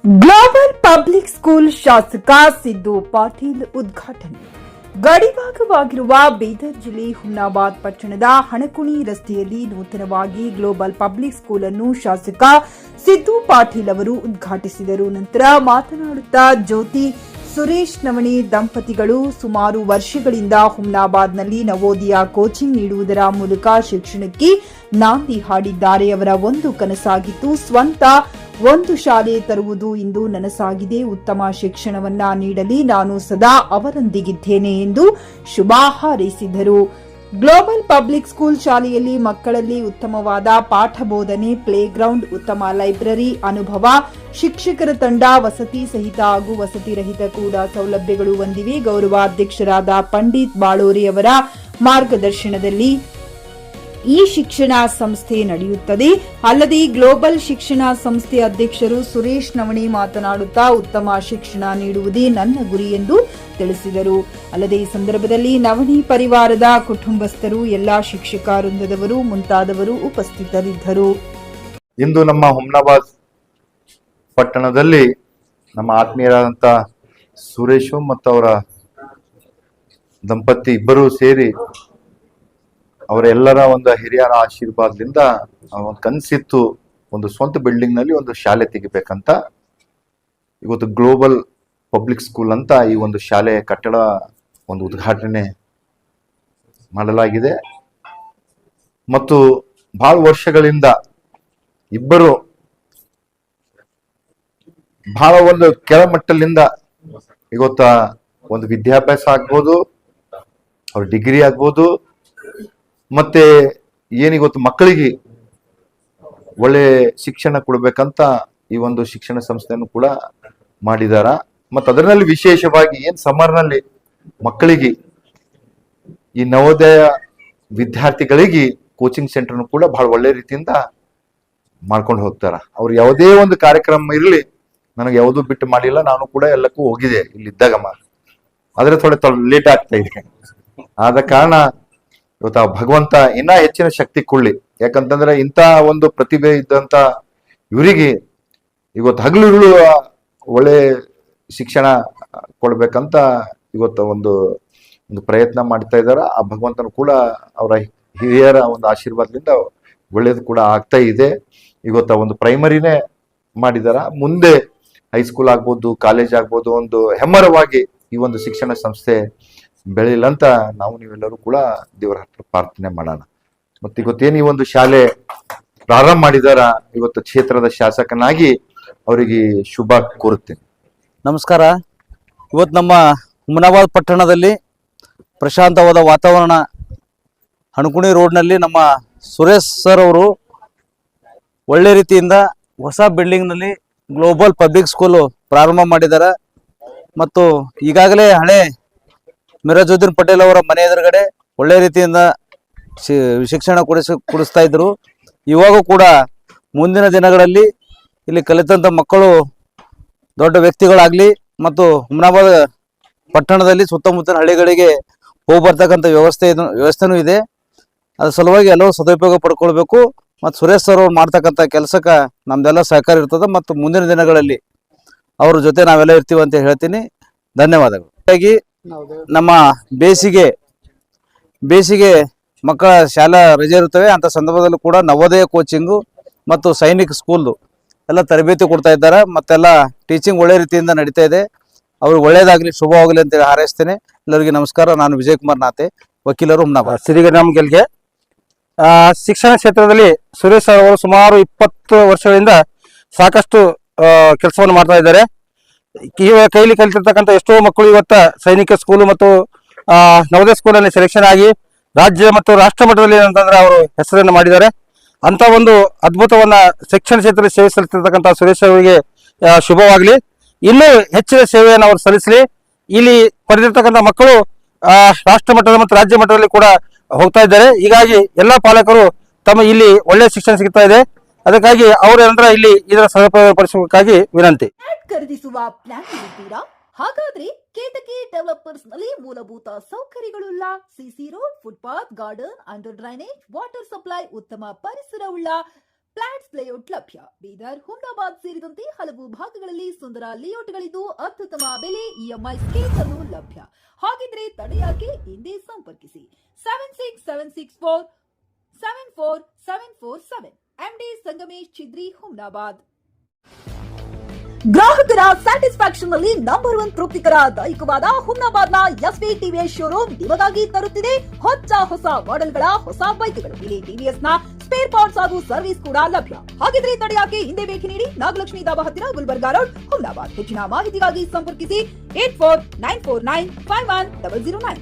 Global public school ಶಾಸಕ ಸಿದ್ದು ಪಾಟೀಲ್ ಉದ್ಘಾಟನೆ. ಗಡಿಭಾಗವಾಗಿರುವ ಬೀದರ್ ಜಿಲ್ಲೆ ಹುಮ್ನಾಬಾದ್ ಪಟ್ಟಣದ ಹಣಕುಣಿ ರಸ್ತೆಯಲ್ಲಿ ನೂತನವಾಗಿ ಗ್ಲೋಬಲ್ ಪಬ್ಲಿಕ್ ಸ್ಕೂಲ್ ಅನ್ನು ಶಾಸಕ ಸಿದ್ದು ಪಾಟೀಲ್ ಅವರು ಉದ್ಘಾಟಿಸಿದರು. ನಂತರ ಮಾತನಾಡುತ್ತಾ ಜ್ಯೋತಿ ಸುರೇಶ್ ನವಣಿ ದಂಪತಿಗಳು ಸುಮಾರು ವರ್ಷಗಳಿಂದ ಹುಮ್ನಾಬಾದ್ನಲ್ಲಿ ನವೋದಯ ಕೋಚಿಂಗ್ ನೀಡುವುದರ ಮೂಲಕ ಶಿಕ್ಷಣಕ್ಕೆ ನಾಂದಿ ಹಾಡಿದ್ದಾರೆ. ಅವರ ಒಂದು ಕನಸಾಗಿತ್ತು ಸ್ವಂತ ಒಂದು ಶಾಲೆ ತರುವುದು. ಇಂದು ನನಸಾಗಿದೆ. ಉತ್ತಮ ಶಿಕ್ಷಣವನ್ನ ನೀಡಲಿ ನಾನು ಸದಾ ಅವರೊಂದಿಗಿದ್ದೇನೆ ಎಂದು ಶುಭ ಹಾರೈಸಿದರು. ಗ್ಲೋಬಲ್ ಪಬ್ಲಿಕ್ ಸ್ಕೂಲ್ ಶಾಲೆಯಲ್ಲಿ ಮಕ್ಕಳಲ್ಲಿ ಉತ್ತಮವಾದ ಪಾಠ ಬೋಧನೆ, ಪ್ಲೇ ಗ್ರೌಂಡ್, ಉತ್ತಮ ಲೈಬ್ರರಿ ಅನುಭವ, ಶಿಕ್ಷಕರ ತಂಡ, ವಸತಿ ಸಹಿತ ಹಾಗೂ ವಸತಿ ರಹಿತ ಕೂಡ ಸೌಲಭ್ಯಗಳು ಹೊಂದಿವೆ. ಗೌರವಾಧ್ಯಕ್ಷರಾದ ಪಂಡಿತ್ ಬಾಳೋರಿ ಅವರ ಮಾರ್ಗದರ್ಶನದಲ್ಲಿ ಈ ಶಿಕ್ಷಣ ಸಂಸ್ಥೆ ನಡೆಯುತ್ತದೆ. ಅಲ್ಲದೆ ಗ್ಲೋಬಲ್ ಶಿಕ್ಷಣ ಸಂಸ್ಥೆ ಅಧ್ಯಕ್ಷರು ಸುರೇಶ್ ನವಣಿ ಮಾತನಾಡುತ್ತಾ ಉತ್ತಮ ಶಿಕ್ಷಣ ನೀಡುವುದೇ ನನ್ನ ಗುರಿ ಎಂದು ತಿಳಿಸಿದರು. ಅಲ್ಲದೆ ಈ ಸಂದರ್ಭದಲ್ಲಿ ನವಣಿ ಪರಿವಾರದ ಕುಟುಂಬಸ್ಥರು, ಎಲ್ಲಾ ಶಿಕ್ಷಕ ವೃಂದದವರು ಮುಂತಾದವರು ಉಪಸ್ಥಿತರಿದ್ದರು. ಇಂದು ನಮ್ಮ ಹುಮ್ನಾಬಾದ್ ಪಟ್ಟಣದಲ್ಲಿ ನಮ್ಮ ಆತ್ಮೀಯರಾದಂಥ ಸುರೇಶ್ ಮತ್ತು ಅವರ ದಂಪತಿ ಇಬ್ಬರೂ ಸೇರಿ ಅವರೆಲ್ಲರ ಒಂದು ಹಿರಿಯರ ಆಶೀರ್ವಾದದಿಂದ ಒಂದು ಕನಸಿತ್ತು, ಒಂದು ಸ್ವಂತ ಬಿಲ್ಡಿಂಗ್ ನಲ್ಲಿ ಒಂದು ಶಾಲೆ ತೆಗಿಬೇಕಂತ. ಇವತ್ತು ಗ್ಲೋಬಲ್ ಪಬ್ಲಿಕ್ ಸ್ಕೂಲ್ ಅಂತ ಈ ಒಂದು ಶಾಲೆ ಕಟ್ಟಡ ಒಂದು ಉದ್ಘಾಟನೆ ಮಾಡಲಾಗಿದೆ. ಮತ್ತು ಬಹಳ ವರ್ಷಗಳಿಂದ ಇಬ್ಬರು ಬಹಳ ಒಂದು ಕೆಳಮಟ್ಟದಿಂದ ಇವತ್ತ ಒಂದು ವಿದ್ಯಾಭ್ಯಾಸ ಆಗ್ಬೋದು, ಅವ್ರ ಡಿಗ್ರಿ ಆಗ್ಬೋದು, ಮತ್ತೆ ಏನಿವತ್ತು ಮಕ್ಕಳಿಗೆ ಒಳ್ಳೆ ಶಿಕ್ಷಣ ಕೊಡ್ಬೇಕಂತ ಈ ಒಂದು ಶಿಕ್ಷಣ ಸಂಸ್ಥೆಯನ್ನು ಕೂಡ ಮಾಡಿದಾರ. ಮತ್ತು ಅದರಲ್ಲಿ ವಿಶೇಷವಾಗಿ ಸಮ್ಮರ್ನಲ್ಲಿ ಮಕ್ಕಳಿಗೆ ಈ ನವೋದಯ ವಿದ್ಯಾರ್ಥಿಗಳಿಗೆ ಕೋಚಿಂಗ್ ಸೆಂಟರ್ನು ಕೂಡ ಬಹಳ ಒಳ್ಳೆ ರೀತಿಯಿಂದ ಮಾಡ್ಕೊಂಡು ಹೋಗ್ತಾರ. ಅವ್ರು ಯಾವುದೇ ಒಂದು ಕಾರ್ಯಕ್ರಮ ಇರಲಿ ನನಗೆ ಯಾವುದೂ ಬಿಟ್ಟು ಮಾಡಿಲ್ಲ, ನಾನು ಕೂಡ ಎಲ್ಲಕ್ಕೂ ಹೋಗಿದೆ ಇಲ್ಲಿದ್ದಾಗ. ಆದ್ರೆ ಥೋಡೆ ಲೇಟ್ ಆಗ್ತಾ ಇದೆ. ಆದ ಕಾರಣ ಇವತ್ತು ಭಗವಂತ ಇನ್ನ ಹೆಚ್ಚಿನ ಶಕ್ತಿ ಕೊಡ್ಲಿ. ಯಾಕಂತಂದ್ರೆ ಇಂಥ ಒಂದು ಪ್ರತಿಭೆ ಇದ್ದಂತ ಇವರಿಗೆ ಇವತ್ತು ಹಗಲಿರುಳು ಒಳ್ಳೆ ಶಿಕ್ಷಣ ಕೊಡ್ಬೇಕಂತ ಇವತ್ತು ಒಂದು ಪ್ರಯತ್ನ ಮಾಡ್ತಾ ಇದ್ದಾರೆ. ಆ ಭಗವಂತನು ಕೂಡ ಅವರ ಹಿರಿಯರ ಒಂದು ಆಶೀರ್ವಾದದಿಂದ ಒಳ್ಳೇದು ಕೂಡ ಆಗ್ತಾ ಇದೆ. ಇವತ್ತು ಒಂದು ಪ್ರೈಮರಿನೇ ಮಾಡಿದಾರ, ಮುಂದೆ ಹೈಸ್ಕೂಲ್ ಆಗ್ಬೋದು, ಕಾಲೇಜ್ ಆಗ್ಬೋದು, ಒಂದು ಹೆಮ್ಮರವಾಗಿ ಈ ಒಂದು ಶಿಕ್ಷಣ ಸಂಸ್ಥೆ ಬೆಳಿಲ್ಲ ಅಂತ ನಾವು ನೀವೆಲ್ಲರೂ ಕೂಡ ದೇವರ ಹತ್ರ ಪ್ರಾರ್ಥನೆ ಮಾಡೋಣ. ಮತ್ತೆ ಇವತ್ತೇನು ಈ ಒಂದು ಶಾಲೆ ಪ್ರಾರಂಭ ಮಾಡಿದಾರ, ಇವತ್ತು ಕ್ಷೇತ್ರದ ಶಾಸಕನಾಗಿ ಅವರಿಗೆ ಶುಭ ಕೋರುತ್ತೇನೆ. ನಮಸ್ಕಾರ. ಇವತ್ತು ನಮ್ಮ ಹುಮ್ನಾಬಾದ್ ಪಟ್ಟಣದಲ್ಲಿ ಪ್ರಶಾಂತವಾದ ವಾತಾವರಣ, ಹಣಕುಣಿ ರೋಡ್ನಲ್ಲಿ ನಮ್ಮ ಸುರೇಶ್ ಸರ್ ಅವರು ಒಳ್ಳೆ ರೀತಿಯಿಂದ ಹೊಸ ಬಿಲ್ಡಿಂಗ್ನಲ್ಲಿ ಗ್ಲೋಬಲ್ ಪಬ್ಲಿಕ್ ಸ್ಕೂಲು ಪ್ರಾರಂಭ ಮಾಡಿದ್ದಾರೆ. ಮತ್ತು ಈಗಾಗಲೇ ಹಳೆ ಮಿರಾಜುದ್ದೀನ್ ಪಟೇಲ್ ಅವರ ಮನೆ ಎದುರುಗಡೆ ಒಳ್ಳೆ ರೀತಿಯಿಂದ ಶಿಕ್ಷಣ ಕೊಡಿಸ್ತಾ ಇದ್ರು. ಇವಾಗೂ ಕೂಡ ಮುಂದಿನ ದಿನಗಳಲ್ಲಿ ಇಲ್ಲಿ ಕಲಿತಂಥ ಮಕ್ಕಳು ದೊಡ್ಡ ವ್ಯಕ್ತಿಗಳಾಗಲಿ ಮತ್ತು ಹುಮ್ನಾಬಾದ್ ಪಟ್ಟಣದಲ್ಲಿ ಸುತ್ತಮುತ್ತಲಿನ ಹಳ್ಳಿಗಳಿಗೆ ಹೋಗಿ ಬರ್ತಕ್ಕಂಥ ವ್ಯವಸ್ಥೆನೂ ಇದೆ. ಅದ್ರ ಸಲುವಾಗಿ ಎಲ್ಲರೂ ಸದುಪಯೋಗ ಪಡ್ಕೊಳ್ಬೇಕು. ಮತ್ತು ಸುರೇಶ್ ಸರ್ ಅವ್ರು ಮಾಡ್ತಕ್ಕಂಥ ಕೆಲಸಕ್ಕೆ ನಮ್ದೆಲ್ಲ ಸಹಕಾರ ಇರ್ತದೆ. ಮತ್ತು ಮುಂದಿನ ದಿನಗಳಲ್ಲಿ ಅವ್ರ ಜೊತೆ ನಾವೆಲ್ಲ ಇರ್ತೀವಿ ಅಂತ ಹೇಳ್ತೀನಿ. ಧನ್ಯವಾದಗಳು. ಹಾಗಾಗಿ ನಮ್ಮ ಬೇಸಿಗೆ ಮಕ್ಕಳ ಶಾಲಾ ರಜೆ ಇರುತ್ತವೆ. ಅಂತ ಸಂದರ್ಭದಲ್ಲೂ ಕೂಡ ನವೋದಯ ಕೋಚಿಂಗು ಮತ್ತು ಸೈನಿಕ್ ಸ್ಕೂಲ್ದು ಎಲ್ಲ ತರಬೇತಿ ಕೊಡ್ತಾ ಇದ್ದಾರೆ. ಮತ್ತೆಲ್ಲ ಟೀಚಿಂಗ್ ಒಳ್ಳೆ ರೀತಿಯಿಂದ ನಡೀತಾ ಇದೆ. ಅವ್ರಿಗೆ ಒಳ್ಳೇದಾಗಲಿ, ಶುಭವಾಗಲಿ ಅಂತೇಳಿ ಹಾರೈಸ್ತೇನೆ. ಎಲ್ಲರಿಗೂ ನಮಸ್ಕಾರ. ನಾನು ವಿಜಯ್ ಕುಮಾರ್ ನಾತೆ, ವಕೀಲರು, ಹುಮ್ನಾಬಾದ್. ಶ್ರೀರಾಮ್ ಗೆಲ್ಗೆ. ಶಿಕ್ಷಣ ಕ್ಷೇತ್ರದಲ್ಲಿ ಸುರೇಶ್ ಅವರು ಸುಮಾರು 20 ವರ್ಷಗಳಿಂದ ಸಾಕಷ್ಟು ಕೆಲಸವನ್ನು ಮಾಡ್ತಾ ಇದ್ದಾರೆ. ಕೈಲಿ ಕಲಿತಿರ್ತಕ್ಕಂಥ ಎಷ್ಟೋ ಮಕ್ಕಳು ಇವತ್ತ ಸೈನಿಕ ಸ್ಕೂಲು ಮತ್ತು ನವೋದಯ ಸ್ಕೂಲಲ್ಲಿ ಸೆಲೆಕ್ಷನ್ ಆಗಿ ರಾಜ್ಯ ಮತ್ತು ರಾಷ್ಟ್ರ ಮಟ್ಟದಲ್ಲಿ ಏನಂತಂದ್ರೆ ಅವರು ಹೆಸರನ್ನು ಮಾಡಿದ್ದಾರೆ. ಅಂತ ಒಂದು ಅದ್ಭುತವನ್ನ ಶಿಕ್ಷಣ ಕ್ಷೇತ್ರದಲ್ಲಿ ಸೇವೆ ಸಲ್ಲಿಸಿರ್ತಕ್ಕಂಥ ಸುರೇಶ್ ಅವರಿಗೆ ಶುಭವಾಗಲಿ. ಇನ್ನೂ ಹೆಚ್ಚಿನ ಸೇವೆಯನ್ನು ಅವರು ಸಲ್ಲಿಸಲಿ. ಇಲ್ಲಿ ಪಡೆದಿರ್ತಕ್ಕಂಥ ಮಕ್ಕಳು ರಾಷ್ಟ್ರ ಮಟ್ಟದ ಮತ್ತು ರಾಜ್ಯ ಮಟ್ಟದಲ್ಲಿ ಕೂಡ ಹೋಗ್ತಾ ಇದ್ದಾರೆ. ಹೀಗಾಗಿ ಎಲ್ಲಾ ಪಾಲಕರು ತಮ್ಮ ಇಲ್ಲಿ ಒಳ್ಳೆಯ ಶಿಕ್ಷಣ ಸಿಗ್ತಾ ಇದೆ. ಅದಕ್ಕಾಗಿ ಅವರ ಇಲ್ಲಿ ಇದರ ಸದುಪಯೋಗಪಡಿಸಬೇಕಾಗಿ ವಿನಂತಿ. ಖರೀದಿಸುವ ಪ್ಲಾನ್ ಇದ್ದೀರಾ? ಹಾಗಾದ್ರೆ ಕೇತಕಿ ಡೆವಲಪರ್ಸ್ ನಲ್ಲಿ ಮೂಲಭೂತ ಸೌಕರ್ಯಗಳುಳ್ಳ CC road, footpath, garden, under drainage, water supply, ಉತ್ತಮ ಪರಿಸರವುಳ್ಳ ಫ್ಲಾಟ್ಸ್ ಲೇಔಟ್ ಲಭ್ಯ. ಬೀದರ್, ಹುಮ್ನಾಬಾದ್ ಸೇರಿದಂತೆ ಹಲವು ಭಾಗಗಳಲ್ಲಿ ಸುಂದರ ಲೇಔಟ್ಗಳಿದ್ದು ಅತ್ಯುತ್ತಮ ಬೆಲೆ, ಇಎಂಐ ಸ್ಕೀಮ್ಸ್ ಅನ್ನು ಲಭ್ಯ. ಹಾಗಿದ್ರೆ ತಡೆಯಾಕೆ, ಹಿಂದೆ ಸಂಪರ್ಕಿಸಿ 7676474747 MD ಸಂಗಮೇಶ್ ಚಿದ್ರಿ, ಹುಮ್ನಾಬಾದ್. ಗ್ರಾಹಕರ ಸ್ಯಾಟಿಸ್ಫ್ಯಾಕ್ಷನ್ ನಲ್ಲಿ ನಂಬರ್ 1 ತೃಪ್ತಿಕರ ದೈಹಿಕವಾದ ಹುಮ್ನಾಬಾದ್ನ ಎಸ್ವಿ ಟಿವಿಎಸ್ ಶೋರೂಮ್ ನಿಮಗಾಗಿ ತರುತ್ತಿದೆ ಹೊಸ ಮಾಡೆಲ್ಗಳ ಹೊಸ ಬೈಕ್ಗಳು. ಇಲ್ಲಿ ಟಿವಿಎಸ್ ನ ಸ್ಪೇರ್ ಪಾರ್ಟ್ಸ್ ಹಾಗೂ ಸರ್ವಿಸ್ ಕೂಡ ಲಭ್ಯ. ಹಾಗಿದ್ರೆ ತಡೆಯಾಕೆ, ಹಿಂದೆ ಭೇಟಿ ನೀಡಿ. ನಾಗಲಕ್ಷ್ಮಿ ದಾಬಾ ಹತ್ತಿರ, ಗುಲ್ಬರ್ಗಾ ರೋಡ್, ಹುಮ್ನಾಬಾದ್. ಹೆಚ್ಚಿನ ಮಾಹಿತಿಗಾಗಿ ಸಂಪರ್ಕಿಸಿ 8494951009.